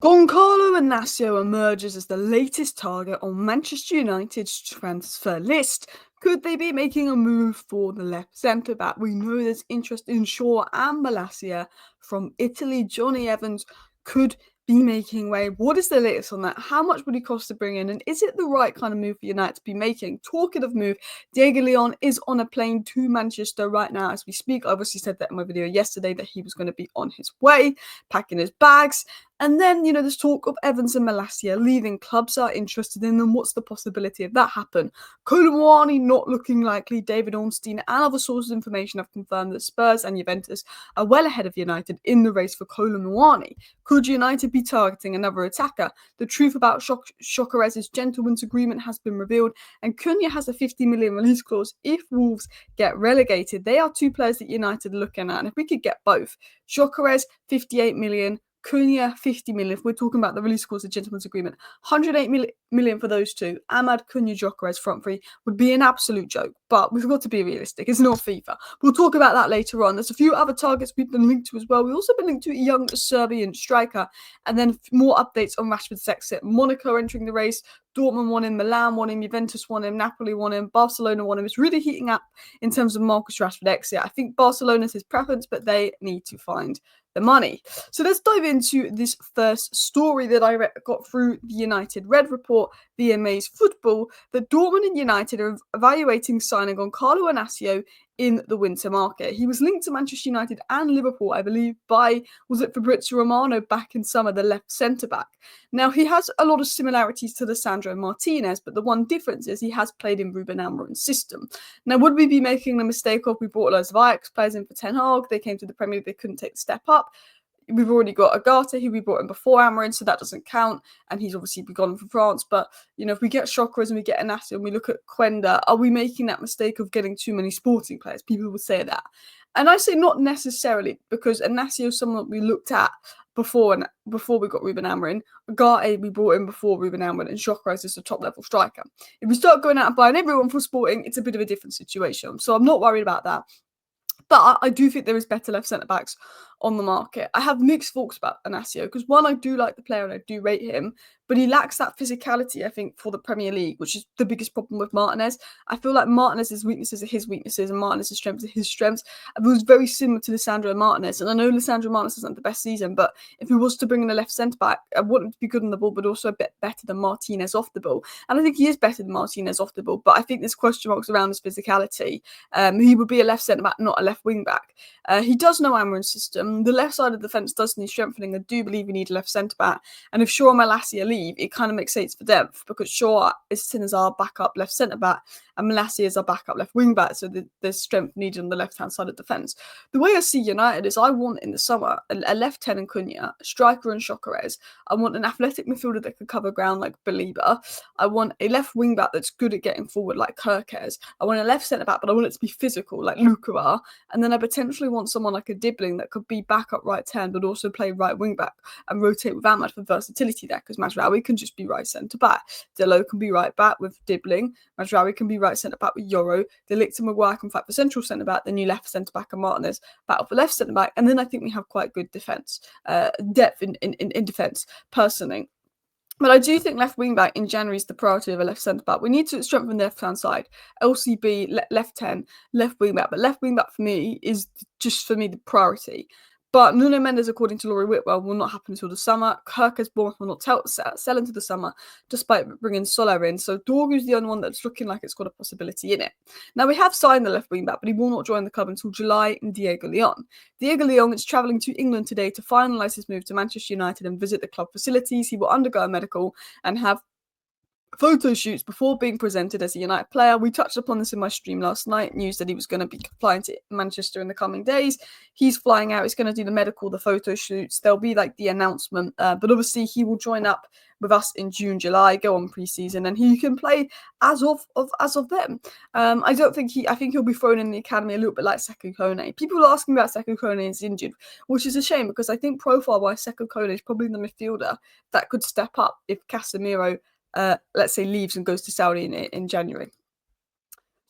Goncalo Inacio emerges as the latest target on Manchester United's transfer list. Could they be making a move for the left centre-back? We know there's interest in Shaw and Malacia from Italy. Johnny Evans could be making way. What is the latest on that? How much would it cost to bring in? And is it the right kind of move for United to be making? Talking of move, Diego Leon is on a plane to Manchester right now as we speak. I obviously said that in my video yesterday that he was going to be on his way, packing his bags. And then, there's talk of Evans and Malacia leaving. Clubs are interested in them. What's the possibility of that happen? Kolo Muani not looking likely. David Ornstein and other sources of information have confirmed that Spurs and Juventus are well ahead of United in the race for Kolo Muani. Could United be targeting another attacker? The truth about Gyokeres' gentleman's agreement has been revealed, and Cunha has a 50 million release clause if Wolves get relegated. They are two players that United are looking at, and if we could get both, Gyokeres 58 million, Cunha 50 million. If we're talking about the release clause, the gentleman's agreement, 108 million for those two. Amad, Cunha, Gyokeres front three would be an absolute joke, but we've got to be realistic. It's not FIFA. We'll talk about that later on. There's a few other targets we've been linked to as well. We've also been linked to a young Serbian striker, and then more updates on Rashford's exit. Monaco entering the race. Dortmund won him, Milan won him, Juventus won him, Napoli won him, Barcelona won him. It's really heating up in terms of Marcus Rashford exit. I think Barcelona's his preference, but they need to find the money. So let's dive into this first story that I got through the United Red Report, VMA's Football, that Dortmund and United are evaluating signing Goncalo Inacio in the winter market. He was linked to Manchester United and Liverpool, I believe, by, was it Fabrizio Romano back in summer, the left centre-back. Now, he has a lot of similarities to Lisandro Martinez, but the one difference is he has played in Ruben Amorim's system. Now, would we be making the mistake of we brought loads of Ajax players in for Ten Hag, they came to the Premier League, they couldn't take the step up? We've already got Agata, who we brought in before Amorim, so that doesn't count, and he's obviously gone from France. But, if we get Gyokeres and we get Inacio and we look at Quenda, are we making that mistake of getting too many sporting players? People would say that. And I say not necessarily, because Inacio is someone we looked at before we got Ruben Amorim. Agata we brought in before Ruben Amorim, and Gyokeres is a top-level striker. If we start going out and buying everyone for Sporting, it's a bit of a different situation. So I'm not worried about that. But I do think there is better left centre-backs on the market. I have mixed thoughts about Inacio because, one, I do like the player and I do rate him, but he lacks that physicality, I think, for the Premier League, which is the biggest problem with Martinez. I feel like Martinez's weaknesses are his weaknesses and Martinez's strengths are his strengths. It was very similar to Lisandro Martinez, and I know Lisandro Martinez hasn't the best season, but if he was to bring in a left centre-back, I want him to be good on the ball, but also a bit better than Martinez off the ball. And I think he is better than Martinez off the ball, but I think there's question marks around his physicality. He would be a left centre-back, not a left wing-back. He does know Amorim's system. The left side of the defence does need strengthening. I do believe we need a left centre-back. And if Shaw and Malacia leave, it kind of makes sense for depth because Shaw is seen as our backup left centre-back and Malacia is our backup left wing-back. So there's strength needed on the left-hand side of defence. The way I see United is I want in the summer a left 10 and Cunha, a striker and Gyokeres. I want an athletic midfielder that can cover ground like Belieber. I want a left wing-back that's good at getting forward like Gyokeres. I want a left centre-back, but I want it to be physical like Luca. And then I potentially want someone like a Dibbling that could be backup right 10, but also play right wing back and rotate with Ahmad for versatility there, because Mazraoui can just be right centre back. Delo can be right back with Dibbling. Mazraoui can be right centre back with Yoro. De Ligt and Maguire can fight for central centre back. Then you left centre back and Martinez battle for left centre back. And then I think we have quite good defence, depth in defence, personally. But I do think left wing back in January is the priority of a left centre back. We need to strengthen the left hand side. LCB, left 10, left wing back. But left wing back for me is just the priority. But Nuno Mendes, according to Laurie Whitwell, will not happen until the summer. Kirk Bournemouth will not sell into the summer, despite bringing Soler in. So Dorgu's the only one that's looking like it's got a possibility in it. Now, we have signed the left wing back, but he will not join the club until July in Diego Leon. Diego Leon is travelling to England today to finalise his move to Manchester United and visit the club facilities. He will undergo a medical and have photo shoots before being presented as a United player. We touched upon this in my stream last night, news that he was going to be flying to Manchester in the coming days. He's flying out, he's going to do the medical, the photo shoots, there'll be like the announcement, but obviously he will join up with us in June, July, go on pre-season, and he can play as of them. I think he'll be thrown in the academy a little bit like Sekou Kone. People are asking about Sekou Kone is injured, which is a shame because I think profile-wise Sekou Kone is probably the midfielder that could step up if Casemiro let's say leaves and goes to Saudi in January.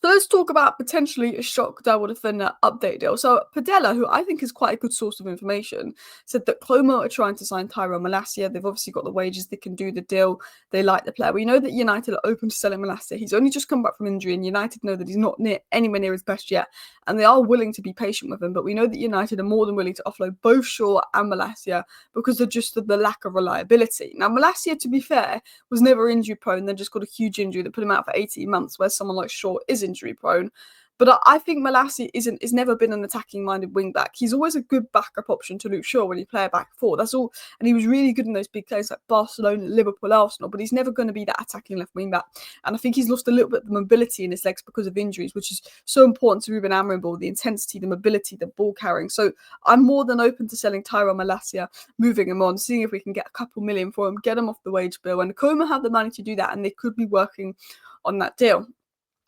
So let's talk about potentially a shock double defender update deal. So Padella, who I think is quite a good source of information, said that Como are trying to sign Malacia. They've obviously got the wages, they can do the deal, they like the player. We know that United are open to selling Malacia. He's only just come back from injury, and United know that he's not anywhere near his best yet, and they are willing to be patient with him. But we know that United are more than willing to offload both Shaw and Malacia because of just the lack of reliability. Now, Malacia, to be fair, was never injury prone, then just got a huge injury that put him out for 18 months, where someone like Shaw is injury prone. But I think Malacia is never been an attacking minded wing back. He's always a good backup option to Luke Shaw when you play a back four. That's all. And he was really good in those big games like Barcelona, Liverpool, Arsenal, but he's never going to be that attacking left wing back. And I think he's lost a little bit of the mobility in his legs because of injuries, which is so important to Ruben Amorim ball, the intensity, the mobility, the ball carrying. So I'm more than open to selling Malacia, moving him on, seeing if we can get a couple million for him, get him off the wage bill. And Coma have the money to do that, and they could be working on that deal.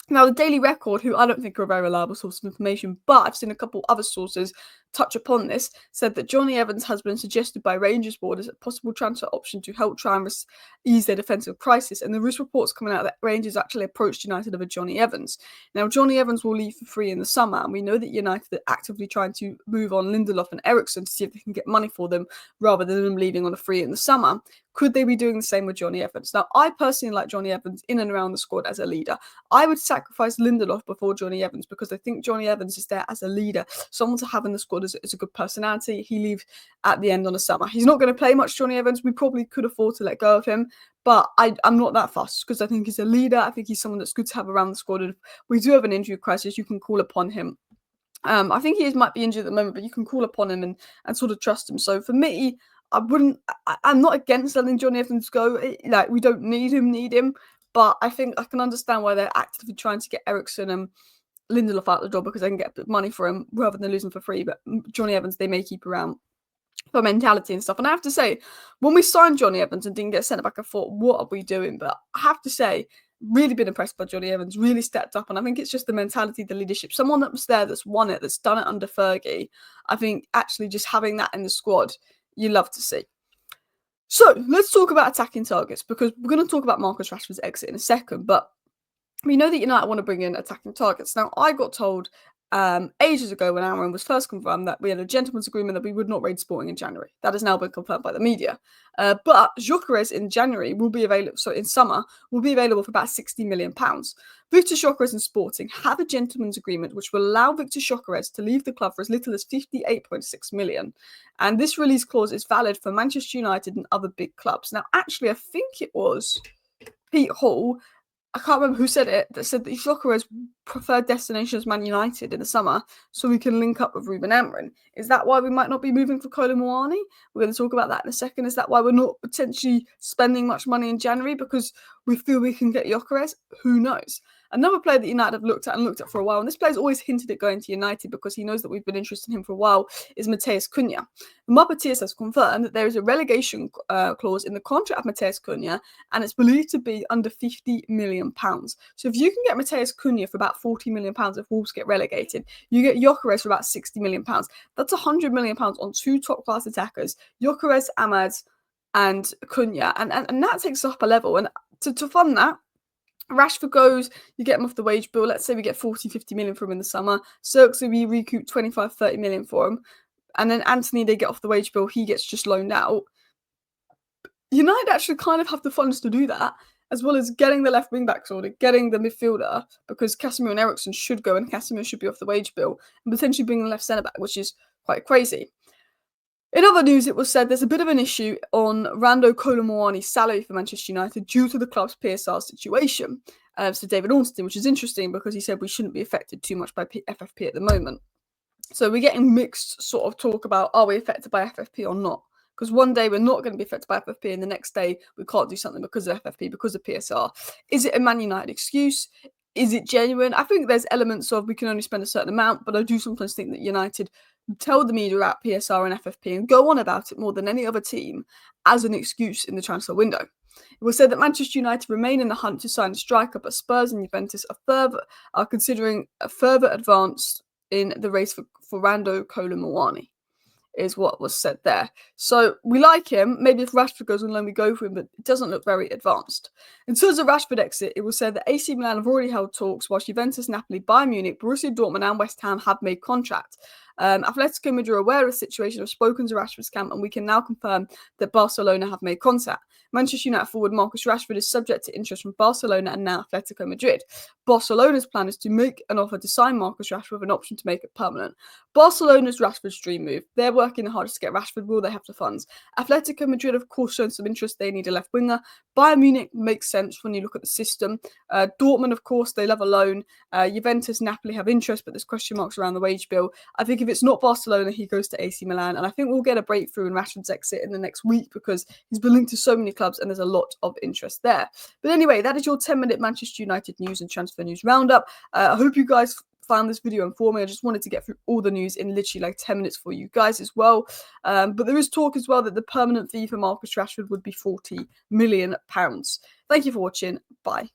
Now, the Daily Record, who I don't think are a very reliable source of information, but I've seen a couple other sources touch upon this, said that Johnny Evans has been suggested by Rangers board as a possible transfer option to help try and ease their defensive crisis. And there is reports coming out that Rangers actually approached United over Johnny Evans. Now, Johnny Evans will leave for free in the summer, and we know that United are actively trying to move on Lindelof and Eriksson to see if they can get money for them rather than them leaving on a free in the summer. Could they be doing the same with Johnny Evans? Now, I personally like Johnny Evans in and around the squad as a leader. I would sacrifice Lindelof before Johnny Evans because I think Johnny Evans is there as a leader, someone to have in the squad as a good personality. He leaves at the end on the summer. He's not going to play much, Johnny Evans. We probably could afford to let go of him, but I'm not that fussed because I think he's a leader. I think he's someone that's good to have around the squad. And if we do have an injury crisis, you can call upon him. I think he might be injured at the moment, but you can call upon him and sort of trust him. So for me, I'm not against letting Johnny Evans go. Like, we don't need him, but I think I can understand why they're actively trying to get Eriksson and Lindelof out the door because they can get money for him rather than lose him for free. But Johnny Evans, they may keep around for mentality and stuff. And I have to say, when we signed Johnny Evans and didn't get sent back, I thought, what are we doing? But I have to say, really been impressed by Johnny Evans, really stepped up. And I think it's just the mentality, the leadership, someone that was there, that's won it, that's done it under Fergie. I think actually just having that in the squad, you love to see. So let's talk about attacking targets because we're going to talk about Marcus Rashford's exit in a second. But we know that United want to bring in attacking targets. Now, I got told ages ago when Amorim was first confirmed that we had a gentleman's agreement that we would not raid Sporting in January. That has now been confirmed by the media. But Gyokeres in January will be available, so in summer, will be available for about £60 million. Victor Gyokeres and Sporting have a gentleman's agreement which will allow Victor Gyokeres to leave the club for as little as £58.6 million. And this release clause is valid for Manchester United and other big clubs. Now, actually, I think it was Pete Hall, I can't remember who said it, that said that Gyokeres' preferred destination is Man United in the summer, so we can link up with Ruben Amorim. Is that why we might not be moving for Kolo Muani? We're going to talk about that in a second. Is that why we're not potentially spending much money in January because we feel we can get Gyokeres? Who knows? Another player that United have looked at for a while, and this player's always hinted at going to United because he knows that we've been interested in him for a while, is Matheus Cunha. The Malacia has confirmed that there is a relegation clause in the contract of Matheus Cunha, and it's believed to be under £50 million. So if you can get Matheus Cunha for about £40 million if Wolves get relegated, you get Gyokeres for about £60 million. That's £100 million on two top-class attackers, Gyokeres, Ahmad, and Cunha, and that takes up a level. And to fund that, Rashford goes, you get him off the wage bill. Let's say we get 40-50 million from him in the summer. Cirks, we recoup 25-30 million for him. And then Anthony, they get off the wage bill. He gets just loaned out. United actually kind of have the funds to do that, as well as getting the left wing back sorted, getting the midfielder, because Casemiro and Eriksson should go and Casemiro should be off the wage bill, and potentially bringing the left centre back, which is quite crazy. In other news, it was said there's a bit of an issue on Kolo Muani's salary for Manchester United due to the club's PSR situation. So David Ornstein, which is interesting because he said we shouldn't be affected too much by FFP at the moment. So we're getting mixed sort of talk about, are we affected by FFP or not? Because one day we're not going to be affected by FFP and the next day we can't do something because of FFP, because of PSR. Is it a Man United excuse? Is it genuine? I think there's elements of we can only spend a certain amount, but I do sometimes think that United tell the media about PSR and FFP and go on about it more than any other team as an excuse in the transfer window. It was said that Manchester United remain in the hunt to sign a striker, but Spurs and Juventus are considering a further advance in the race for Kolo Muani. is what was said there. So we like him. Maybe if Rashford goes on loan, we go for him, but it doesn't look very advanced. In terms of Rashford exit, it was said that AC Milan have already held talks, whilst Juventus, Napoli, Bayern Munich, Borussia Dortmund, and West Ham have made contract. Atletico Madrid are aware of the situation, have spoken to Rashford's camp, and we can now confirm that Barcelona have made contact. Manchester United forward Marcus Rashford is subject to interest from Barcelona and now Atletico Madrid. Barcelona's plan is to make an offer to sign Marcus Rashford with an option to make it permanent. Barcelona's Rashford's dream move. They're working the hardest to get Rashford. Will they have the funds? Atletico Madrid, of course, shown some interest. They need a left winger. Bayern Munich makes sense when you look at the system. Dortmund, of course, they love a loan. Juventus, Napoli have interest, but there's question marks around the wage bill. I think if it's not Barcelona, he goes to AC Milan, and I think we'll get a breakthrough in Rashford's exit in the next week because he's been linked to so many clubs and there's a lot of interest there. But anyway, that is your 10-minute Manchester United news and transfer news roundup. I hope you guys found this video informative. I just wanted to get through all the news in literally like 10 minutes for you guys as well. But there is talk as well that the permanent fee for Marcus Rashford would be £40 million. Thank you for watching. Bye.